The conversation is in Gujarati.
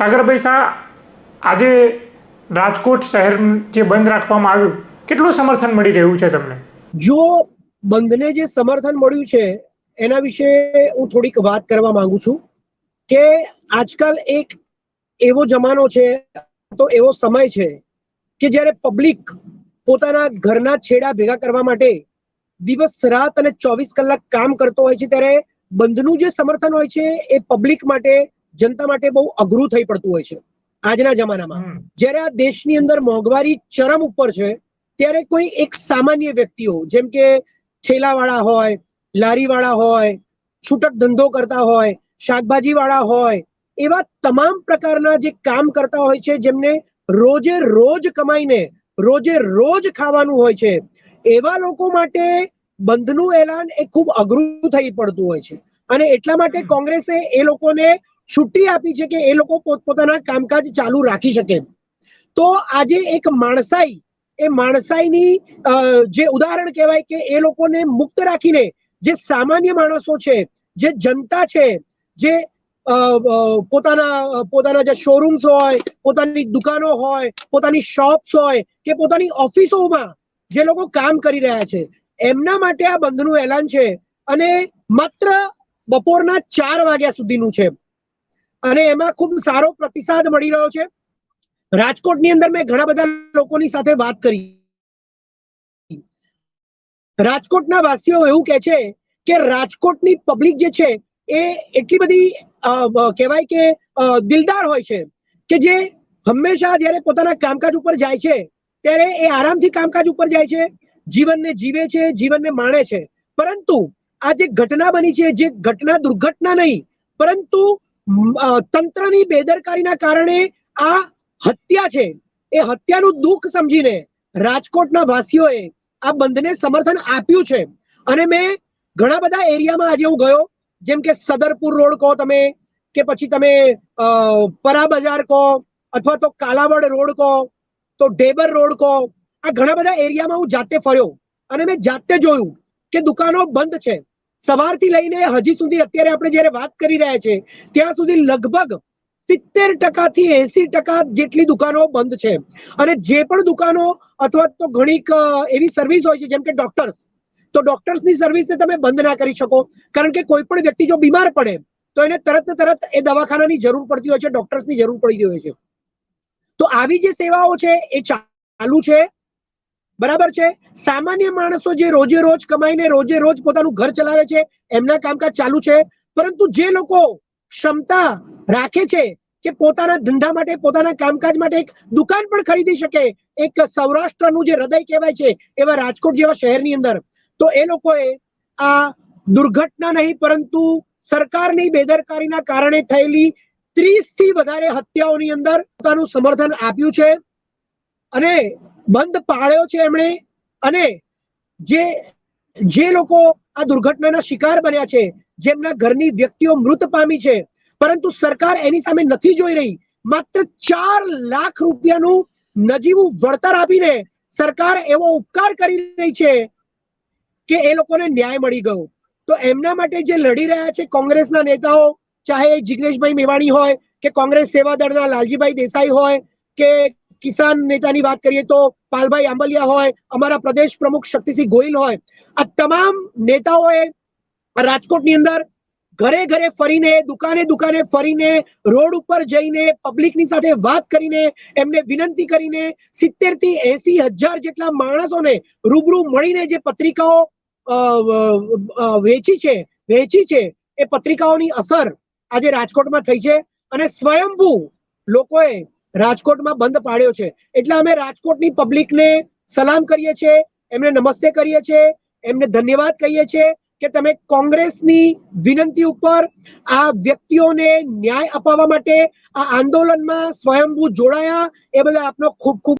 સાગરભાઈ શાહ, આજે રાજકોટ શહેર જે બંધ રાખવામાં આવ્યું, કેટલું સમર્થન મળી રહ્યું છે તમને? જો બંધને જે સમર્થન મળ્યું છે એના વિશે હું થોડીક વાત કરવા માંગુ છું કે આજકાલ એક એવો જમાનો છે, તો એવો સમય છે કે જ્યારે પબ્લિક પોતાના ઘરના છેડા ભેગા કરવા માટે દિવસ રાત અને 24 કલાક કામ કરતો હોય છે, ત્યારે બંધનું જે સમર્થન હોય છે એ પબ્લિક માટે, જનતા માટે બહુ અઘરું થઈ પડતું હોય છે આજના જમાનામાં. જ્યારે આ દેશની અંદર મોંઘવારી ચરમ ઉપર છે, ત્યારે કોઈ એક સામાન્ય વ્યક્તિઓ જેમ કે ઠેલાવાળા હોય, લારીવાળા હોય, છૂટક ધંધો કરતા હોય, શાકભાજી વાળા હોય, એવા તમામ પ્રકારના જે કામ કરતા હોય છે, જેમને રોજે રોજ કમાઈને રોજે રોજ ખાવાનું હોય છે, એવા લોકો માટે બંધનું એલાન એ ખૂબ અઘરું થઈ પડતું હોય છે. અને એટલા માટે કોંગ્રેસે એ લોકોને છુટ્ટી આપી છે કે એ લોકો પોતપોતાના કામકાજ ચાલુ રાખી શકે. તો આજે એક માણસાઈની જે ઉદાહરણ કહેવાય કે એ લોકોને મુક્ત રાખીને જે સામાન્ય માણસો છે, જે જનતા છે, જે પોતાના જે શોરૂમ્સ હોય, પોતાની દુકાનો હોય, પોતાની શોપ્સ હોય કે પોતાની ઓફિસોમાં જે લોકો કામ કરી રહ્યા છે, એમના માટે આ બંધનું એલાન છે. અને માત્ર બપોરના 4 વાગ્યા સુધીનું છે અને એમાં ખૂબ સારો પ્રતિસાદ મળી રહ્યો છે. રાજકોટની અંદર મેં ઘણા બધા લોકોની સાથે વાત કરી. રાજકોટના વાસીઓ એવું કહે છે કે રાજકોટની પબ્લિક જે છે એ એટલી બધી કહેવાય કે દિલદાર હોય છે કે જે હંમેશા જ્યારે પોતાના કામકાજ ઉપર જાય છે ત્યારે એ આરામથી કામકાજ ઉપર જાય છે, જીવનને જીવે છે, જીવનને માણે છે. પરંતુ આ જે ઘટના બની છે, જે ઘટના દુર્ઘટના નહીં પરંતુ તંત્રની બેદરકારીના કારણે આ હત્યા છે, એ હત્યાનું દુઃખ સમજીને રાજકોટના વાસીઓએ આ બંધને સમર્થન આપ્યું છે. અને મેં ઘણા બધા એરિયામાં આજે હું ગયો, જેમ કે સદરપુર રોડ કહો તમે, કે પછી તમે પરા બજાર કહો, અથવા તો કાલાવડ રોડ કહો, તો ઢેબર રોડ કહો, આ ઘણા બધા એરિયામાં હું જાતે ફર્યો અને મેં જાતે જોયું કે દુકાનો બંધ છે. સવારથી લઈને હજી સુધી અત્યારે આપણે જ્યારે વાત કરી રહ્યા છે ત્યાં સુધી લગભગ 70% થી 80% જેટલી દુકાનો બંધ છે. અને જે પણ દુકાનો અથવા તો ઘણીક એવી સર્વિસ હોય છે જેમ કે ડોક્ટર્સ, તો ડોક્ટર્સની સર્વિસને તમે બંધ ના કરી શકો, કારણ કે કોઈ પણ વ્યક્તિ જો બીમાર પડે તો એને તરત એ દવાખાનાની જરૂર પડતી હોય છે, ડોક્ટર્સની જરૂર પડતી હોય છે. તો આવી જે સેવાઓ છે એ ચાલુ છે, બરાબર છે. સામાન્ય માણસો જે રોજે રોજ કમાઈને રોજે રોજ પોતાનું ઘર ચલાવે છે, એમના કામકાજ ચાલુ છે. પરંતુ જે લોકો ક્ષમતા રાખે છે કે પોતાના ધંધા માટે, પોતાના કામકાજ માટે એક દુકાન પણ ખરીદી શકે, એક સૌરાષ્ટ્રનું જે હૃદય કહેવાય છે એવા રાજકોટ જેવા શહેરની અંદર, તો એ લોકોએ આ દુર્ઘટના નહીં પરંતુ સરકારની બેદરકારીના કારણે થયેલી 30 થી વધારે હત્યાઓની અંદર પોતાનું સમર્થન આપ્યું છે અને બંધ પાળ્યો છે એમણે. અને જે લોકો આ દુર્ઘટનાના શિકાર બન્યા છે, જેમના ઘરની વ્યક્તિઓ મૃત પામી છે, પરંતુ સરકાર એની સામે નથી જોઈ રહી, માત્ર 4 લાખ રૂપિયાનું નજીવું વળતર આપીને સરકાર એવો ઉપકાર કરી રહી છે કે એ લોકોને ન્યાય મળી ગયો. તો એમના માટે જે લડી રહ્યા છે કોંગ્રેસના નેતાઓ, ચાહે જિગ્નેશભાઈ મેવાણી હોય કે કોંગ્રેસ સેવાદળના લાલજીભાઈ દેસાઈ હોય કે કિસાન નેતાની વાત કરીએ તો પાલભાઈ આંબલિયા હોય, અમારા પ્રદેશ પ્રમુખ શક્તિસિંહ ગોહિલ હોય, આ તમામ નેતાઓએ રાજકોટની અંદર ઘરે ઘરે ફરીને, દુકાને ફરીને, રોડ ઉપર જઈને, પબ્લિકની સાથે વાત કરીને, એમને વિનંતી કરીને 70 થી 80 હજાર જેટલા માણસોને રૂબરૂ મળીને જે પત્રિકાઓ વેચી છે એ પત્રિકાઓની અસર આજે રાજકોટમાં થઈ છે. અને સ્વયંભૂ લોકોએ રાજકોટમાં બંધ પાડ્યો છે. એટલે અમે રાજકોટની પબ્લિકને સલામ કરીએ છીએ, એમને નમસ્તે કરીએ છીએ, એમને ધન્યવાદ કહીએ છીએ કે તમે કોંગ્રેસની વિનંતી ઉપર આ વ્યક્તિઓને ન્યાય અપાવવા માટે આ આંદોલનમાં સ્વયંભૂ જોડાયા, એ બદલ આપનો ખૂબ ખૂબ